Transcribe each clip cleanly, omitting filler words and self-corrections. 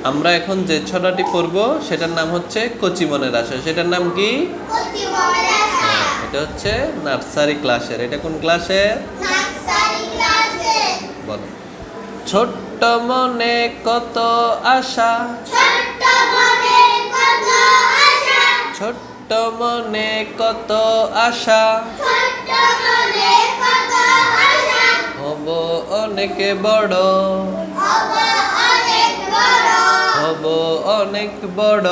আমরা এখন যে ছড়াটি পড়ব সেটার নাম হচ্ছে কচি মনের আশা। সেটার নাম কি? এটা হচ্ছে নার্সারি ক্লাসের। এটা কোন ক্লাসের? বলো। ছোট্ট মনে কত আশা, ছোট্ট মনে কত আশা, হব অনেক বড়, হব অনেক বড়,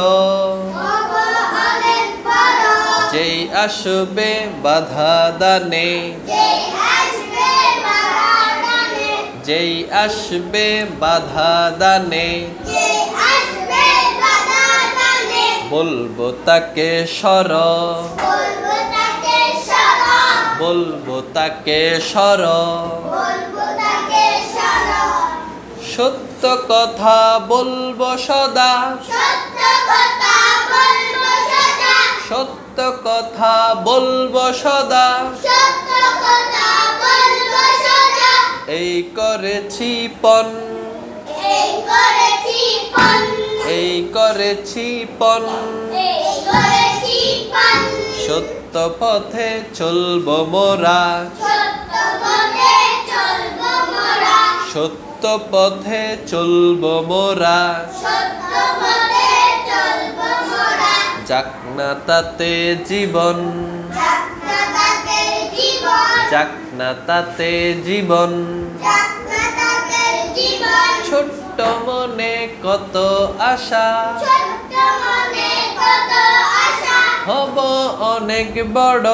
যেই আসবে বাধা দানে, যেই আসবে বাধা দানে, বলবো তাকে সর, বলবো তাকে সর, সত্য কথা বলবো সদা, সত্য কথা বলবো সদা, এই করেছি পণ, এই করেছি পণ, সত্য পথে চলবো মোরা, সত্য পথে চলবো মোরা, যাক না তাতে জীবন, যাক না তাতে জীবন, ছোট্ট মনে কত আশা, হব অনেক বড়,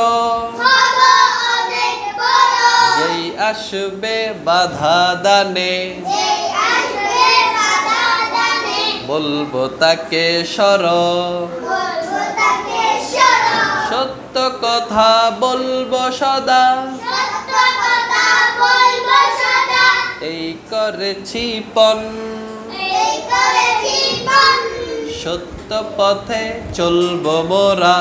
যেই আসবে বাধা দানে, বলবো তাকে সর, সত্য কথা বলবো সদা, এই করেছি পণ, সত্য পথে চলবো মোরা,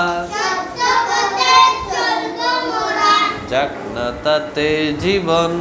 যাক না তাতে জীবন।